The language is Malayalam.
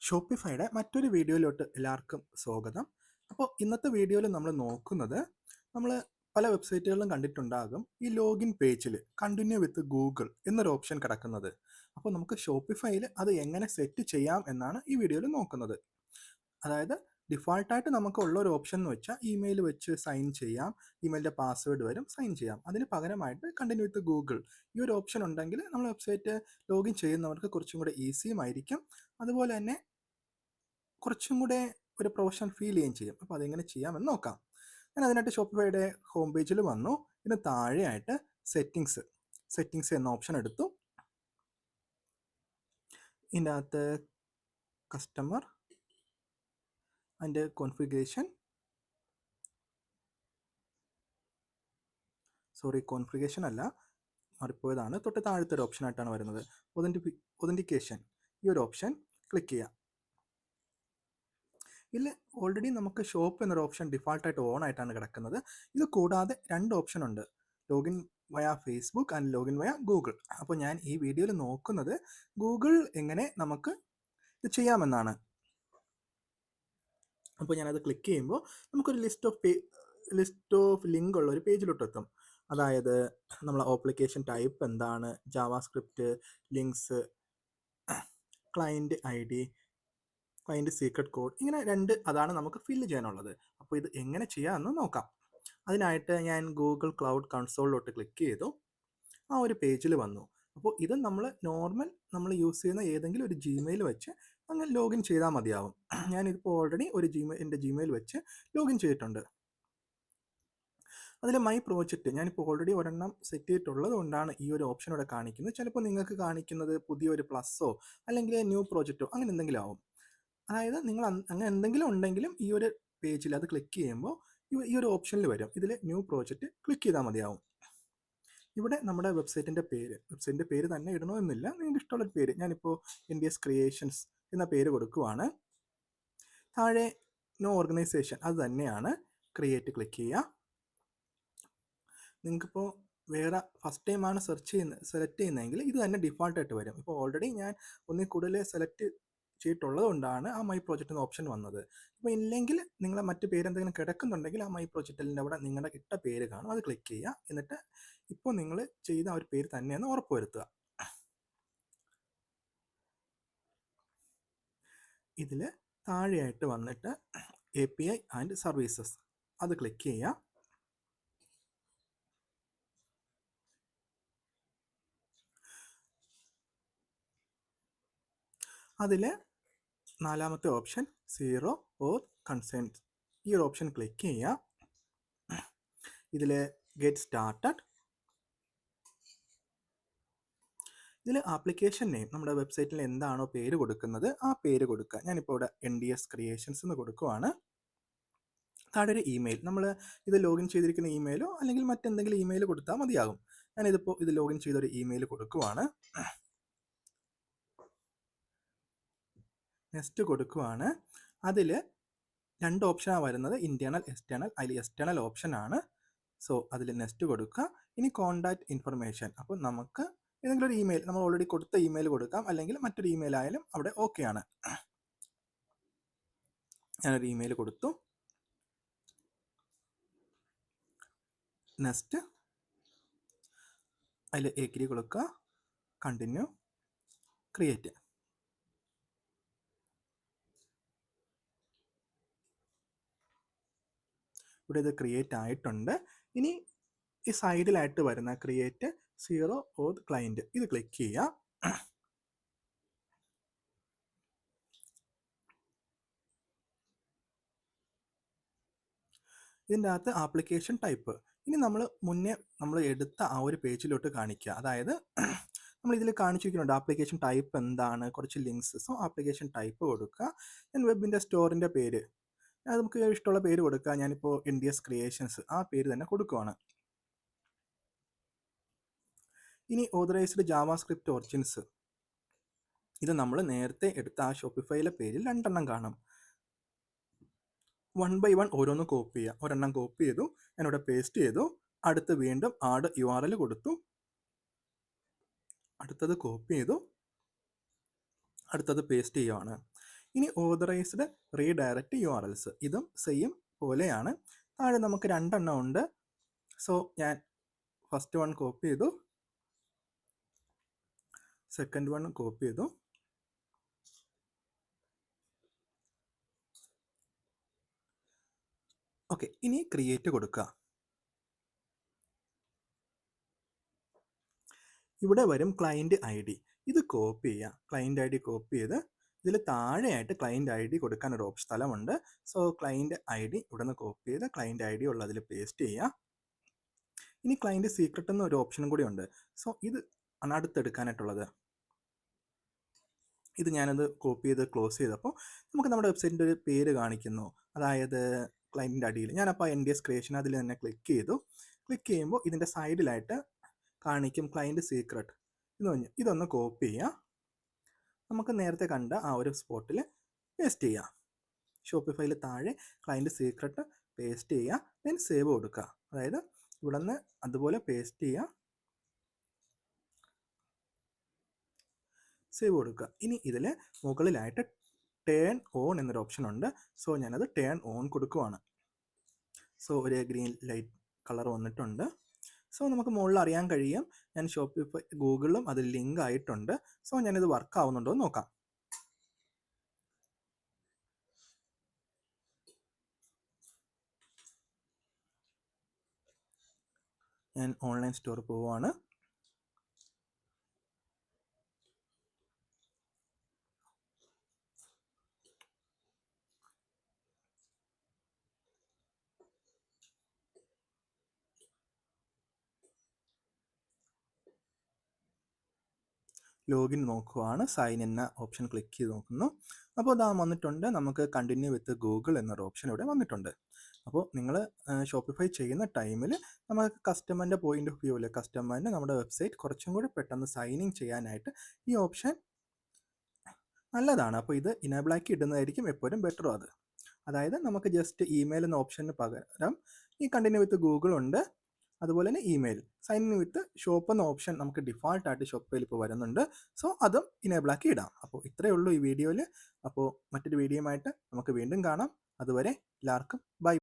ഷോപ്പിഫൈയുടെ മറ്റൊരു വീഡിയോയിലോട്ട് എല്ലാവർക്കും സ്വാഗതം. അപ്പോൾ ഇന്നത്തെ വീഡിയോയിൽ നമ്മൾ നോക്കുന്നത്, നമ്മൾ പല വെബ്സൈറ്റുകളിലും കണ്ടിട്ടുണ്ടാകും ഈ ലോഗിൻ പേജിൽ കണ്ടിന്യൂ വിത്ത് ഗൂഗിൾ എന്നൊരു ഓപ്ഷൻ കിടക്കുന്നത്. അപ്പോൾ നമുക്ക് ഷോപ്പിഫൈയിൽ അത് എങ്ങനെ സെറ്റ് ചെയ്യാം എന്നാണ് ഈ വീഡിയോയിൽ നോക്കുന്നത്. അതായത് ഡിഫോൾട്ടായിട്ട് നമുക്ക് ഉള്ള ഒരു ഓപ്ഷൻ എന്ന് വെച്ചാൽ ഇമെയിൽ വെച്ച് സൈൻ ചെയ്യാം, ഇമെയിലിൻ്റെ പാസ്വേഡ് വരും, സൈൻ ചെയ്യാം. അതിന് പകരമായിട്ട് കണ്ടിന്യൂ വിത്ത് ഗൂഗിൾ ഈ ഒരു ഓപ്ഷൻ ഉണ്ടെങ്കിൽ നമ്മൾ വെബ്സൈറ്റ് ലോഗിൻ ചെയ്യുന്നവർക്ക് കുറച്ചും കൂടെ ഈസിയുമായിരിക്കും. അതുപോലെ തന്നെ കുറച്ചും കൂടെ ഒരു പ്രൊഫഷണൽ ഫീൽ ചെയ്യുകയും ചെയ്യും. അപ്പോൾ അതെങ്ങനെ ചെയ്യാമെന്ന് നോക്കാം. ഞാൻ അതിനായിട്ട് ഷോപ്പിഫൈയുടെ ഹോം പേജിൽ വന്നു. ഇതിന് താഴെയായിട്ട് സെറ്റിങ്സ് എന്ന ഓപ്ഷൻ എടുത്തു. ഇതിൻ്റെ അകത്ത് കസ്റ്റമർ ആൻഡ് കോൺഫിഗറേഷൻ അല്ല, മാറിപ്പോയതാണ്. തൊട്ട് താഴത്തെ ഒരു ഓപ്ഷനായിട്ടാണ് വരുന്നത്. ഒതൻറ്റിക്കേഷൻ, ഈ ഒരു ഓപ്ഷൻ ക്ലിക്ക് ചെയ്യാം. ഇതിൽ ഓൾറെഡി നമുക്ക് ഷോപ്പ് എന്നൊരു ഓപ്ഷൻ ഡിഫാൾട്ടായിട്ട് ഓൺ ആയിട്ടാണ് കിടക്കുന്നത്. ഇത് കൂടാതെ രണ്ട് ഓപ്ഷൻ ഉണ്ട്, ലോഗിൻ വയ ഫേസ്ബുക്ക് ആൻഡ് ലോഗിൻ വയ ഗൂഗിൾ. അപ്പോൾ ഞാൻ ഈ വീഡിയോയിൽ നോക്കുന്നത് ഗൂഗിൾ എങ്ങനെ നമുക്ക് ഇത് ചെയ്യാമെന്നാണ്. അപ്പോൾ ഞാനത് ക്ലിക്ക് ചെയ്യുമ്പോൾ നമുക്കൊരു ലിസ്റ്റ് ഓഫ് ലിങ്ക് ഉള്ള ഒരു പേജിലോട്ട് എത്തും. അതായത് നമ്മൾ ആപ്ലിക്കേഷൻ ടൈപ്പ് എന്താണ്, JavaScript, links, client ID, client secret code, ഇങ്ങനെ അതാണ് നമുക്ക് ഫില്ല് ചെയ്യാനുള്ളത്. അപ്പോൾ ഇത് എങ്ങനെ ചെയ്യാമെന്ന് നോക്കാം. അതിനായിട്ട് ഞാൻ ഗൂഗിൾ ക്ലൗഡ് കൺസോളിലോട്ട് ക്ലിക്ക് ചെയ്തു. ആ ഒരു പേജിൽ വന്നു. അപ്പോൾ ഇത് നമ്മൾ യൂസ് ചെയ്യുന്ന ഏതെങ്കിലും ഒരു ജിമെയിൽ വെച്ച് അങ്ങനെ ലോഗിൻ ചെയ്താൽ മതിയാവും. ഞാനിതിപ്പോൾ ഓൾറെഡി എൻ്റെ ജിമെയിൽ വെച്ച് ലോഗിൻ ചെയ്തിട്ടുണ്ട്. അതിൽ മൈ പ്രോജക്റ്റ് ഞാനിപ്പോൾ ഓൾറെഡി ഒരെണ്ണം സെറ്റ് ചെയ്തിട്ടുള്ളത് കൊണ്ടാണ് ഈ ഒരു ഓപ്ഷൻ ഇവിടെ കാണിക്കുന്നത്. ചിലപ്പോൾ നിങ്ങൾക്ക് കാണിക്കുന്നത് പുതിയൊരു പ്ലസ്സോ അല്ലെങ്കിൽ ന്യൂ പ്രോജക്റ്റോ അങ്ങനെ എന്തെങ്കിലും ആവും. അതായത് നിങ്ങൾ അങ്ങനെ എന്തെങ്കിലും ഉണ്ടെങ്കിലും ഈ ഒരു പേജിൽ അത് ക്ലിക്ക് ചെയ്യുമ്പോൾ ഈ ഒരു ഓപ്ഷനിൽ വരും. ഇതിൽ ന്യൂ പ്രോജക്റ്റ് ക്ലിക്ക് ചെയ്താൽ മതിയാവും. ഇവിടെ നമ്മുടെ വെബ്സൈറ്റിൻ്റെ പേര് തന്നെ ഇടണമെന്നില്ല, നിങ്ങൾക്ക് ഇഷ്ടമുള്ളൊരു പേര്. ഞാനിപ്പോൾ NDS ക്രിയേഷൻസ് എന്ന പേര് കൊടുക്കുവാണ്. താഴെ നോ ഓർഗനൈസേഷൻ അത് തന്നെയാണ്, ക്രിയേറ്റ് ക്ലിക്ക് ചെയ്യുക. നിങ്ങൾക്കിപ്പോൾ വേറെ ഫസ്റ്റ് ടൈമാണ് സെലക്ട് ചെയ്യുന്നതെങ്കിൽ ഇത് തന്നെ ഡിഫോൾട്ടായിട്ട് വരും. ഇപ്പോൾ ഓൾറെഡി ഞാൻ ഒന്നിൽ കൂടുതൽ സെലക്ട് ചെയ്തിട്ടുള്ളത് കൊണ്ടാണ് ആ മൈ പ്രോജക്റ്റ് എന്ന ഓപ്ഷൻ വന്നത്. ഇപ്പോൾ ഇല്ലെങ്കിൽ നിങ്ങളെ മറ്റ് പേരെന്തെങ്കിലും കിടക്കുന്നുണ്ടെങ്കിൽ ആ മൈ പ്രോജക്റ്റിൻ്റെ അവിടെ നിങ്ങളുടെ ഇട്ട പേര് കാണും, അത് ക്ലിക്ക് ചെയ്യുക. എന്നിട്ട് ഇപ്പോൾ നിങ്ങൾ ചെയ്ത ആ ഒരു പേര് തന്നെയെന്ന് ഉറപ്പുവരുത്തുക. ഇതിൽ താഴെയായിട്ട് വന്നിട്ട് API ആൻഡ് സർവീസസ് അത് ക്ലിക്ക് ചെയ്യുക. അതിൽ നാലാമത്തെ ഓപ്ഷൻ സീറോ ഓർ കൺസെൻറ്റ്, ഈ ഒരു ഓപ്ഷൻ ക്ലിക്ക് ചെയ്യുക. ഇതിൽ ഗെറ്റ് സ്റ്റാർട്ടഡ്, ഇതിൽ ആപ്ലിക്കേഷൻ നെയിം നമ്മുടെ വെബ്സൈറ്റിൽ എന്താണോ പേര് കൊടുക്കുന്നത് ആ പേര് കൊടുക്കുക. ഞാനിപ്പോൾ ഇവിടെ NDS ക്രിയേഷൻസ് എന്ന് കൊടുക്കുവാണ്. താഴെ ഒരു ഇമെയിൽ, നമ്മൾ ഇത് ലോഗിൻ ചെയ്തിരിക്കുന്ന ഇമെയിലോ അല്ലെങ്കിൽ മറ്റെന്തെങ്കിലും ഇമെയിൽ കൊടുത്താൽ മതിയാകും. ഞാനിതിപ്പോൾ ഇത് ലോഗിൻ ചെയ്തൊരു ഇമെയിൽ കൊടുക്കുവാണ്. നെക്സ്റ്റ് കൊടുക്കുവാണ്. അതിൽ രണ്ട് ഓപ്ഷനാണ് വരുന്നത്, ഇൻറ്റേർണൽ, എക്സ്റ്റേണൽ. അതിൽ എക്സ്റ്റേണൽ ഓപ്ഷനാണ്. സോ അതിൽ നെക്സ്റ്റ് കൊടുക്കുക. ഇനി കോൺടാക്റ്റ് ഇൻഫർമേഷൻ, അപ്പോൾ നമുക്ക് ഏതെങ്കിലും ഒരു ഇമെയിൽ, നമ്മൾ ഓൾറെഡി കൊടുത്ത ഇമെയിൽ കൊടുക്കാം, അല്ലെങ്കിൽ മറ്റൊരു ഇമെയിൽ ആയാലും അവിടെ ഓക്കെ ആണ്. ഞാനൊരു ഇമെയിൽ കൊടുത്തു. നെക്സ്റ്റ് അതിൽ എഗ്രി കൊടുക്കുക, കണ്ടിന്യൂ, ക്രിയേറ്റ്. ഇവിടെ ഇത് ക്രിയേറ്റ് ആയിട്ടുണ്ട്. ഇനി ഈ സൈഡിലായിട്ട് വരുന്ന ക്രിയേറ്റ് സീറോ ഓർ ക്ലയൻറ്റ് ഇത് ക്ലിക്ക് ചെയ്യുക. ഇതിൻ്റെ അകത്ത് ആപ്ലിക്കേഷൻ ടൈപ്പ്, ഇനി നമ്മൾ എടുത്ത ആ ഒരു പേജിലോട്ട് കാണിക്കുക. അതായത് നമ്മൾ ഇതിൽ കാണിച്ചിരിക്കുന്നുണ്ട് ആപ്ലിക്കേഷൻ ടൈപ്പ് എന്താണ്, കുറച്ച് ലിങ്ക്സ്. സോ ആപ്ലിക്കേഷൻ ടൈപ്പ് കൊടുക്കുക. ഞാൻ വെബിൻ്റെ സ്റ്റോറിൻ്റെ പേര്, അത് നമുക്ക് ഇഷ്ടമുള്ള പേര് കൊടുക്കുക. ഞാനിപ്പോൾ NDS ക്രിയേഷൻസ് ആ പേര് തന്നെ കൊടുക്കുവാണ്. ഇനി ഓതറൈസ്ഡ് ജാവാസ്ക്രിപ്റ്റ് ഒറിജിൻസ്, ഇത് നമ്മൾ നേരത്തെ എടുത്ത ആ ഷോപ്പിഫൈയിലെ പേജിൽ രണ്ടെണ്ണം കാണും. 1 by 1 ഓരോന്ന് കോപ്പി ചെയ്യുക. ഒരെണ്ണം കോപ്പി ചെയ്തു, ഞാനിവിടെ പേസ്റ്റ് ചെയ്തു. അടുത്ത് വീണ്ടും ആഡ് URL കൊടുത്തു, അടുത്തത് കോപ്പി ചെയ്തു, അടുത്തത് പേസ്റ്റ് ചെയ്യുവാണ്. ഇനി ഓതറൈസ്ഡ് റീഡയറക്റ്റ് URLs ഇതും സെയിം പോലെയാണ്. താഴെ നമുക്ക് 2 എണ്ണം ഉണ്ട്. സോ ഞാൻ ഫസ്റ്റ് വൺ കോപ്പി ചെയ്തു, സെക്കൻഡ് വൺ കോപ്പി ചെയ്തു. ഓക്കെ, ഇനി ക്രിയേറ്റ് കൊടുക്കുക. ഇവിടെ വരും ക്ലയൻറ്റ് ID. ഇത് കോപ്പി ചെയ്യുക. ക്ലയൻറ്റ് ID കോപ്പി ചെയ്ത് ഇതിൽ താഴെയായിട്ട് ക്ലയൻറ്റ് ID കൊടുക്കാൻ ഒരു സ്ഥലമുണ്ട്. സോ ക്ലയൻറ്റ് ID ഇവിടെ നിന്ന് കോപ്പി ചെയ്ത് ക്ലയൻറ്റ് ID ഉള്ളതിൽ പേസ്റ്റ് ചെയ്യുക. ഇനി ക്ലയൻറ്റ് സീക്രട്ട് എന്നൊരു ഓപ്ഷനും കൂടി ഉണ്ട്. സോ ഇത് ആണ് അടുത്തെടുക്കാനായിട്ടുള്ളത്. ഇത് ഞാനത് കോപ്പി ചെയ്ത് ക്ലോസ് ചെയ്തപ്പോൾ നമുക്ക് നമ്മുടെ വെബ്സൈറ്റിൻ്റെ ഒരു പേര് കാണിക്കുന്നു, അതായത് ക്ലയൻറ്റിൻ്റെ അടിയിൽ. ഞാനപ്പോൾ NDS ക്രിയേഷൻ അതിൽ തന്നെ ക്ലിക്ക് ചെയ്തു. ക്ലിക്ക് ചെയ്യുമ്പോൾ ഇതിൻ്റെ സൈഡിലായിട്ട് കാണിക്കും ക്ലയൻറ്റ് സീക്രട്ട്. ഇതൊന്ന് കോപ്പി ചെയ്യുക. നമുക്ക് നേരത്തെ കണ്ട ആ ഒരു സ്പോട്ടിൽ പേസ്റ്റ് ചെയ്യാം. ഷോപ്പിഫൈയിൽ താഴെ ക്ലയൻറ്റ് സീക്രട്ട് പേസ്റ്റ് ചെയ്യുക, ദെൻ സേവ് കൊടുക്കുക. അതായത് ഇവിടെ നിന്ന് അതുപോലെ പേസ്റ്റ് ചെയ്യുക, സേവ് കൊടുക്കുക. ഇനി ഇതിൽ മുകളിലായിട്ട് ടേൺ ഓൺ എന്നൊരു ഓപ്ഷൻ ഉണ്ട്. സോ ഞാനത് ടേൺ ഓൺ കൊടുക്കുവാണ്. സോ ഒരു ഗ്രീൻ ലൈറ്റ് കളർ വന്നിട്ടുണ്ട്. സോ നമുക്ക് മുകളിൽ അറിയാൻ കഴിയും ഞാൻ ഷോപ്പിഫൈ ഗൂഗിളിലും അത് ലിങ്ക് ആയിട്ടുണ്ട്. സോ ഞാനിത് വർക്ക് ആവുന്നുണ്ടോ എന്ന് നോക്കാം. ഞാൻ ഓൺലൈൻ സ്റ്റോർ പോവുകയാണ്. ലോഗിൻ നോക്കുവാണ്. സൈൻ എന്ന ഓപ്ഷൻ ക്ലിക്ക് ചെയ്ത് നോക്കുന്നു. അപ്പോൾ ഇതാ വന്നിട്ടുണ്ട്, നമുക്ക് കണ്ടിന്യൂ വിത്ത് ഗൂഗിൾ എന്നൊരു ഓപ്ഷൻ ഇവിടെ വന്നിട്ടുണ്ട്. അപ്പോൾ നിങ്ങൾ ഷോപ്പിഫൈ ചെയ്യുന്ന ടൈമിൽ നമുക്ക് കസ്റ്റമറിൻ്റെ പോയിന്റ് ഓഫ് വ്യൂവിൽ കസ്റ്റമറിന് നമ്മുടെ വെബ്സൈറ്റ് കുറച്ചും കൂടി പെട്ടെന്ന് സൈനിങ് ചെയ്യാനായിട്ട് ഈ ഓപ്ഷൻ നല്ലതാണ്. അപ്പോൾ ഇത് ഇനേബിളാക്കി ഇടുന്നതായിരിക്കും എപ്പോഴും ബെറ്ററും അത്. അതായത് നമുക്ക് ജസ്റ്റ് ഇമെയിൽ എന്ന ഓപ്ഷന് പകരം ഈ കണ്ടിന്യൂ വിത്ത് ഗൂഗിൾ ഉണ്ട്, അതുപോലെ തന്നെ email. Sign in with shop എന്ന ഓപ്ഷൻ നമുക്ക് ഡിഫാൾട്ടായിട്ട് ഷോപ്പിൽ ഇപ്പോൾ വരുന്നുണ്ട്. സോ അതും ഇനേബിളാക്കി ഇടാം. അപ്പോൾ ഇത്രയേ ഉള്ളൂ ഈ വീഡിയോയിൽ. അപ്പോൾ മറ്റൊരു വീഡിയോയുമായിട്ട് നമുക്ക് വീണ്ടും കാണാം. അതുവരെ എല്ലാവർക്കും ബൈ.